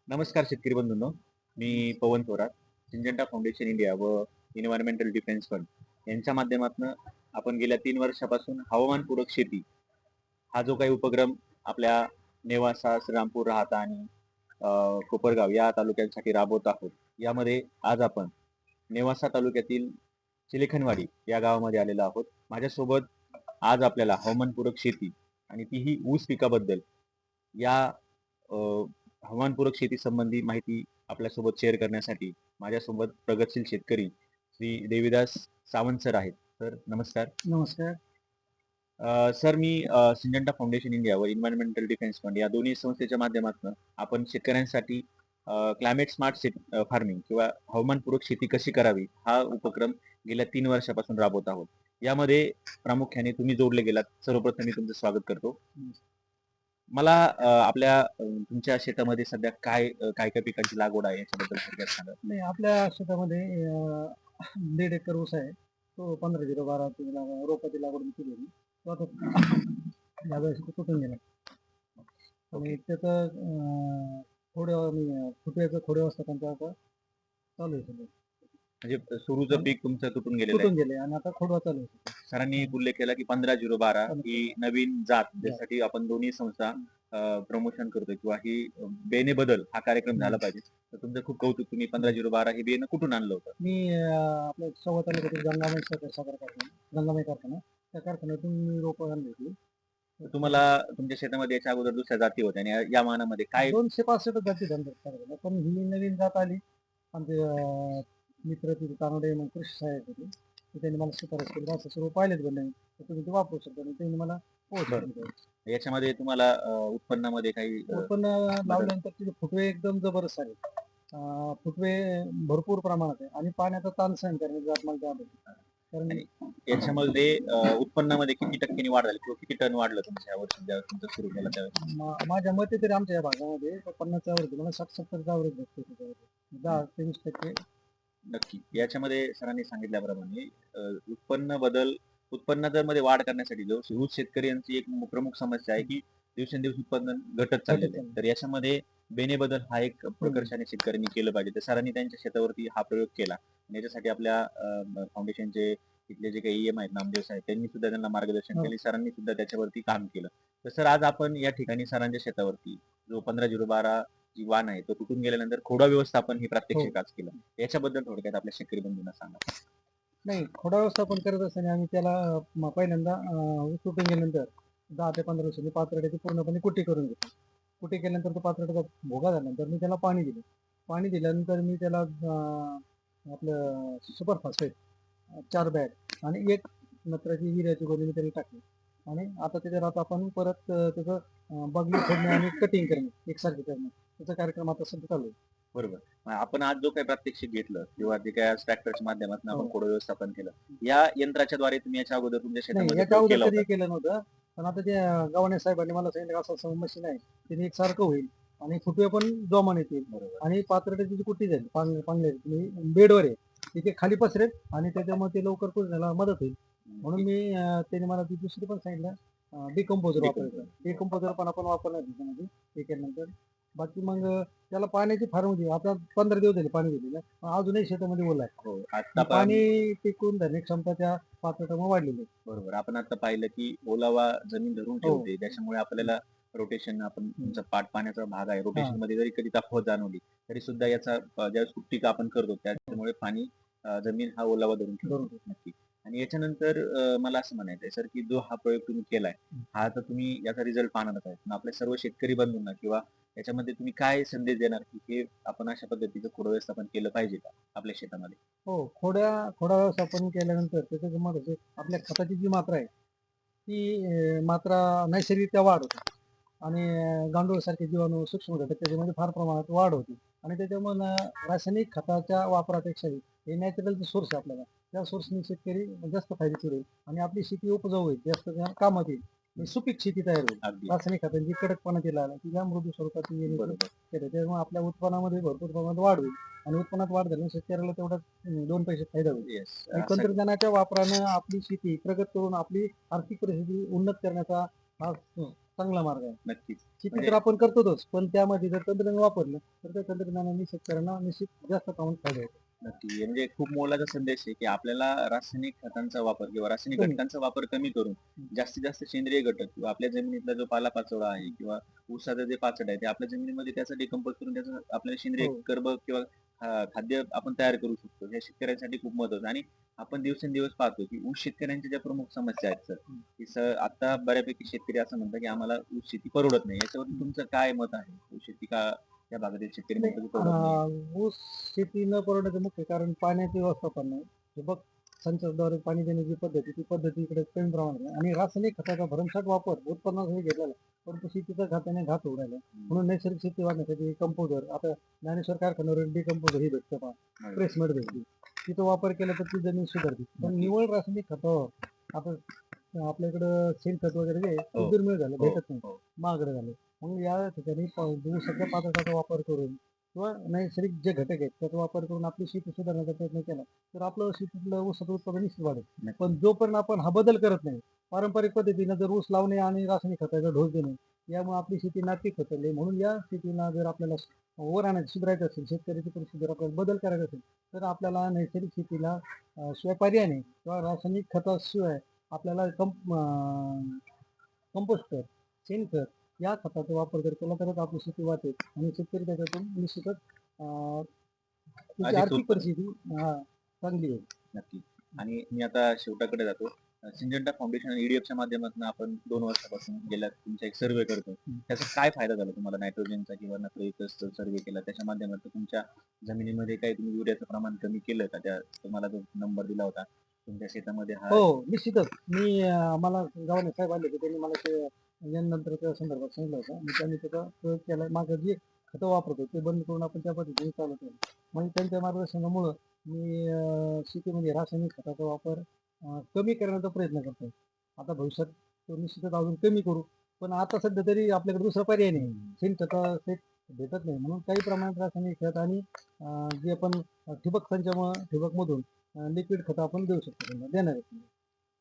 नमस्कार शेतकरी बंधूंनो, मी पवन Thorat, Syngenta foundation India व एन्व्हायरमेंटल डिफेन्स फंड यांच्या माध्यमातून आपण गेल्या 3 वर्षापासून हवामानपूरक शेती हा जो काही उपक्रम आपल्या नेवासा, श्रीरामपूर, राहाता आणि कोपरगाव या तालुक्यांसाठी राबवत आहोत. यामध्ये आज आपण नेवासा तालुक्यातील चिलेखनवाडी या गावामध्ये आलेलो आहोत. माझ्यासोबत आज आपल्याला हवामानपूरक शेती आणि तीही ऊस पिकाबद्दल या अ, हवामानपूरक शेती संबंधी माहिती आपल्यासोबत शेअर करण्यासाठी माझ्यासोबत प्रगतशील शेतकरी श्री देवीदास सावंत सर आहेत. सर नमस्कार. नमस्कार. सर मी सिंजंटा फाउंडेशन इंडिया व एन्व्हायरमेंटल डिफेन्स फंड या दोन्ही संस्थेच्या माध्यमातून आपण शेतकऱ्यांसाठी क्लायमेट स्मार्ट फार्मिंग किंवा हवामानपूरक शेती कशी करावी हा उपक्रम गेल्या 3 वर्षापासून राबवत आहोत. यामध्ये प्रामुख्याने तुम्ही जोडले गेलात. सर्वप्रथम मी तुमचं स्वागत करतो. मला तुमच्या शेतामध्ये सध्या काय पिकांची लागवड आहे याच्याबद्दल थोडक्यात सांगा. नाही, आपल्या शेतामध्ये 1.5 एकर ऊस आहे. तो 15/012 ची रोपाची लागवड मी केली होती. तो आता यावेळेस तो तुटून गेला. आणि त्याचं फुटव्याचं थोडे व्यवस्थापन आता चालू आहे सध्या. म्हणजे सुरूचं पीक तुमचं तुटून गेलेलं आहे. तुटून गेले आणि आता खोडवा चालू आहे. सरांनी एक उल्लेख केला की 15/012 ही नवीन जात ज्यासाठी आपण दोन्ही संस्था प्रमोशन करतोय किंवा ही बेने बदल हा कार्यक्रम झाला पाहिजे. तर तुमचं खूप कौतुक. तुम्ही 15/012 हे बियाणं कुठून आणलं होतं? मी आपल्या सव्वा तालुक्यातील गंगामाई साखर कारखाना, गंगामाई कारखाना, त्या कारखान्यातून मी रोपं आणली होती. तर तुम्हाला तुमच्या शेतामध्ये याच्या अगोदर दुसऱ्या जाती होत्या आणि या मानामध्ये काय 265 जाती धंदा, पण ही नवीन जात आली. आमचे मित्र तिथे तानोडे मग कृषी सहाय्यक होते. तर त्यांनी मला शिफारस केली, असं सर्व पाहिलेत बनले तर तुम्ही ते वापरू शकता. आणि त्यांनी मला पोहोचलं. याच्यामध्ये तुम्हाला उत्पन्नामध्ये काही उत्पन्न लावल्यानंतर तिथे फुटवे एकदम जबरदस्त आले. फुटवे भरपूर प्रमाणात आहे आणि पाण्याचा ताण सहन करण्याची जात मला आढळली. कारण आणि याच्यामध्ये उत्पन्नामध्ये किती टक्क्यांनी वाढ झाली किंवा किती टन वाढलं तुमच्या यावर्षी ज्यावेळेस तुमचं सुरू केलं त्यावेळेस? माझ्या मते तरी आमच्या या भागामध्ये 50च्या वर मला 60-70चा ॲव्हरेज भेटतो त्याच्यामध्ये. 10-23% नक्की. याच्यामध्ये सरांनी सांगितल्याप्रमाणे उत्पन्न जर मध्ये वाढ करण्यासाठी जो ऊस शेतकऱ्यांची एक प्रमुख समस्या आहे की दिवसेंदिवस उत्पन्न घटत चाललेलं आहे. तर याच्यामध्ये बेने बदल हा एक प्रकर्षाने शेतकऱ्यांनी केलं पाहिजे. तर सरांनी त्यांच्या शेतावरती हा प्रयोग केला आणि याच्यासाठी आपल्या फाउंडेशनचे तिथले जे काही EM आहेत नामदेव साहेब त्यांनी सुद्धा त्यांना मार्गदर्शन केले. सरांनी सुद्धा त्याच्यावरती काम केलं. तर सर आज आपण या ठिकाणी सरांच्या शेतावरती जो 15/012 जी वाण आहे तो तुटून गेल्यानंतर खोडा व्यवस्थापन हे प्रात्यक्षिक आज केलं. याच्याबद्दल थोडक्यात आपल्या शेतकरी बंधूंना सांगा. नाही, खोडा व्यवस्थापन करत असताना आम्ही त्याला पहिल्यांदा ऊस तुटून गेल्यानंतर 10 ते 15 दिवसांनी पाचरड्याची पूर्णपणे कुट्टी करून घेतो. कुट्टी केल्यानंतर तो पाचरड्याचा भोगा झाल्यानंतर मी त्याला पाणी दिलं. पाणी दिल्यानंतर मी त्याला आपलं सुपर फॉस्फेट 4 बॅग आणि 1 नत्राची युरियाची गोणी मी त्याला टाकली. आणि आता त्याच्यावर आपण परत त्याचं बगली फोडणे आणि कटिंग करणे एकसारखे करणे त्याचा कार्यक्रम आता सध्या चालू आहे. बरोबर. आपण आज जो काही प्रात्यक्षिक घेतलं किंवा जे काही आज ट्रॅक्टरच्या माध्यमातून आपण हो. खोडं व्यवस्थापन केलं. या यंत्राच्या द्वारे तुम्ही याच्या अगोदर तुमच्या नाही, शेतामध्ये याच्या प्रयोग अगोदर केला कधी होता? केलं नव्हतं. पण आता ते गव्हाणे साहेबांनी मला सांगितलं असं असं मशीन आहे. त्याने एकसारखं होईल आणि फुटवे पण जोमाने येतील. बरोबर. आणि पात्रतेची जी कुट्टी झाली पांगले बेडवर आहे तिथे खाली पसरेल आणि त्याच्यामुळे ते लवकर कुजण्याला मदत होईल. म्हणून मी त्याने मला ती दुसरी पण सांगितलं डिकम्पोजर वापरायचं. डिकम्पोजर पण आपण वापरणार त्याच्यामध्ये हे केल्यानंतर. बाकी मग त्याला पाण्याची फार म्हणजे आता 15 दिवस झाले पाणी दिलेलं, पण अजूनही शेतामध्ये ओलं आहे. हो. आता पाणी टिकून धरणे क्षमता त्या पात्रतेमुळे वाढलेली आहे. बरोबर. आपण आता पाहिलं की ओलावा जमीन धरून हो. ठेवते. त्याच्यामुळे आपल्याला रोटेशन आपण तुमचा पाण्याचा भाग आहे. रोटेशन मध्ये जरी कधी तफावत जाणवली तरी सुद्धा याचा ज्यावेळेस कुट्टी आपण करतो त्याच्यामुळे पाणी जमीन हा ओलावा धरून ठेवतो. नक्की. आणि याच्यानंतर मला असं म्हणायचंय सर की जो हा प्रयोग तुम्ही केलाय हा तर तुम्ही याचा रिझल्ट पाहणारच आहे. पण आपल्या सर्व शेतकरी बंधूंना किंवा याच्यामध्ये तुम्ही काय संदेश देणार की हे आपण अशा पद्धतीचं खोडं व्यवस्थापन केलं पाहिजे का आपल्या शेतामध्ये? हो, खोडा व्यवस्थापन केल्यानंतर त्याचं गंमत असे आपल्या खताची जी मात्रा आहे ती मात्रा नैसर्गिकरित्या वाढ होते. आणि गांडूळसारखे जीवाणू सूक्ष्म घटक त्याच्यामध्ये फार प्रमाणात वाढ होते. आणि त्याच्यामुळे रासायनिक खताच्या वापरापेक्षाही हे नॅचरल सोर्स आहे आपल्याला, त्या सोर्सनी शेतकरी जास्त फायदेशीर होईल आणि आपली शेती उपजाऊ होईल, जास्त कामात येईल. सुपीक शेती तयार होईल. अगदी. रासायनिक खतांची कडकपणा तिला ती ज्या मृदू स्वरूपाची येणे त्याच्यामुळे आपल्या उत्पन्नामध्ये भरपूर प्रमाणात वाढ होईल. आणि उत्पन्नात वाढ झाल्याने शेतकऱ्याला तेवढा 2 पैसे फायदा होईल. आणि तंत्रज्ञानाच्या वापरानं आपली शेती प्रगत करून आपली आर्थिक परिस्थिती उन्नत करण्याचा हा चांगला मार्ग आहे. नक्कीच. शेती म्हणजे तर आपण करतोच, पण त्यामध्ये जर तंत्रज्ञान वापरलं तर त्या तंत्रज्ञानाने शेतकऱ्यांना निश्चित जास्त प्रमाणात फायदा होतो. नक्की. म्हणजे खूप मोलाचा संदेश आहे, की आपल्याला रासायनिक खतांचा वापर किंवा रासायनिक कमी. घटकांचा वापर कमी करून जास्तीत जास्त सेंद्रिय घटक किंवा आपल्या जमिनीतला जो पालापाचोळा आहे किंवा ऊसाचं जे पाचट आहे ते आपल्या जमिनीमध्ये त्याचं डिकंपोज करून त्याचं आपल्याला सेंद्रिय हो. कर्ब किंवा खाद्य आपण तयार करू शकतो. हे शेतकऱ्यांसाठी खूप महत्वाचं आणि आपण दिवसेंदिवस पाहतो, की ऊस शेतकऱ्यांच्या ज्या प्रमुख समस्या आहेत सर, की आता बऱ्यापैकी शेतकरी असं म्हणतात, की आम्हाला ऊस शेती परवडत नाही. याच्यावरती तुमचं काय मत आहे? ऊस शेती का या भागातील शेतकरी नाही, म्हणतो, की परवडत नाही? ऊस शेती न परवडण्याचं मुख्य कारण पाण्याचे व्यवस्थापन नाही. ठिबक संचाद्वारे पाणी देण्याची पद्धती ती पद्धती इकडे कमी प्रमाणात आहे आणि रासायनिक खताचा भरमसाठ वापर उत्पन्नासाठी घेतलेला आहे. परंतु शेतीचा घाताने घात होऊ राहिला. म्हणून नैसर्गिक शेती वाढण्यासाठी कंपोजर आता ज्ञानेश्वर कारखान्यावर डिकंपोजर ही भेटतं पहा, बरोबर. प्रेसमेट भेटते. तिचा वापर केला तर ती जमीन सुधारते. पण नक्की. निव्वळ रासायनिक खतावर आता आपल्या इकडं शेणखत वगैरे जे आहे ते हो, दुर्मिळ झालं, हो, भेटत नाही, हो. महागडं झालं. म्हणून या ठिकाणी ऊसाच्या पाचटाचा वापर करून किंवा नैसर्गिक जे घटक आहेत त्याचा वापर करून आपली शेती सुधारण्याचा प्रयत्न केला तर आपलं शेतीतलं ऊसाचं उत्पादन निश्चित वाढेल. नक्की. पण जोपर्यंत आपण हा बदल करत नाही, पारंपरिक पद्धतीनं जर ऊस लावणे आणि रासायनिक खताचा डोस देणे यामुळे आपली शेती नापीक होत चालली. म्हणून या शेतीला जर आपल्याला वर आणायचं सुधारायचं असेल, शेतकऱ्याची परिस्थिती जर आपल्याला बदल करायचा असेल तर आपल्याला नैसर्गिक शेतीला शिवाय पर्याय नाही किंवा रासायनिक खताशिवाय आपल्याला कंपोस्टर, शेणखत या खताचा वापर जर केला तरच आपली शेती वाचेल आणि शेतकरी त्याच्यातून निश्चितच त्याची अधिक आर्थिक उत्पन्न. परिस्थिती चांगली आहे. नक्की. आणि मी आता शेवटाकडे जातो. सिंजंटा फाउंडेशन आणि ईडीएफच्या माध्यमातून आपण 2 वर्षापासून गेल्या तुमचा एक सर्व्हे करतोय. त्याचा काय फायदा झाला तुम्हाला नायट्रोजनचा किंवा नत्र सर्व्हे केला त्याच्या माध्यमातून तुमच्या जमिनीमध्ये काही तुम्ही युरियाचं प्रमाण कमी केलं का? तुम्हाला जो नंबर दिला होता तुमच्या शेतामध्ये हा. हो, निश्चितच. मी मला गव्हाणे साहेब आले होते. त्यांनी मला ते नंतरच्या संदर्भात सांगितलं होतं आणि त्यांनी त्याचा प्रयोग केला. माझं जे खतं वापरतो ते बंद करून आपण त्या पद्धतीने चालू केलं. म्हणजे त्यांच्या मार्गदर्शनामुळं मी शेतीमध्ये रासायनिक खताचा वापर कमी करण्याचा प्रयत्न करतोय. आता भविष्यात तो निश्चितच अजून कमी करू. पण आता सध्या तरी आपल्याकडे दुसरा पर्याय नाही. शेणखताचे भेटत नाही. म्हणून काही प्रमाणात रासायनिक खत आणि जे आपण ठिबकमधून लिक्विड खतं आपण देऊ शकतो त्यांना, देणार आहे.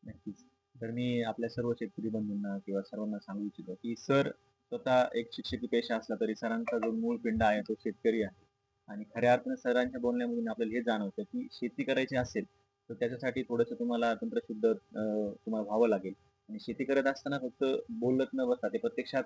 नक्कीच. तर मी आपल्या सर्व शेतकरी बंधूंना किंवा सर्वांना सांगू इच्छितो, की सर स्वतः एक शिक्षकी पेशा असला तरी सरांचा जो मूळ पिंडा आहे तो शेतकरी आहे. आणि खऱ्या अर्थाने सरांच्या बोलण्यामधून आपल्याला हे जाणवतं, की शेती करायची असेल, तर त्याच्यासाठी थोडंसं तुम्हाला तंत्रशुद्ध तुम्हाला व्हावं लागेल. आणि शेती करत असताना फक्त बोलत न बसता ते प्रत्यक्षात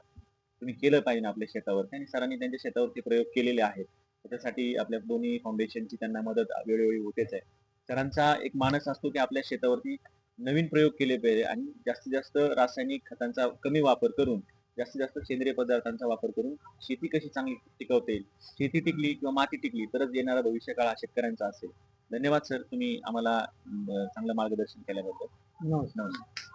तुम्ही केलं पाहिजे आपल्या शेतावरती आणि सरांनी त्यांच्या शेतावरती प्रयोग केलेले आहेत. त्याच्यासाठी आपल्या दोन्ही फाउंडेशनची त्यांना मदत वेळोवेळी होतेच आहे. सरांचा एक मानस असतो, की आपल्या शेतावरती नवीन प्रयोग केले पाहिजे आणि जास्तीत जास्त रासायनिक खतांचा कमी वापर करून जास्तीत जास्त सेंद्रिय पदार्थांचा वापर करून शेती कशी चांगली टिकवता येईल. शेती टिकली किंवा माती टिकली तरच येणारा भविष्यकाळ हा शेतकऱ्यांचा असेल. धन्यवाद सर, तुम्ही आम्हाला चांगलं मार्गदर्शन केल्याबद्दल. नमस्कार. नमस्कार.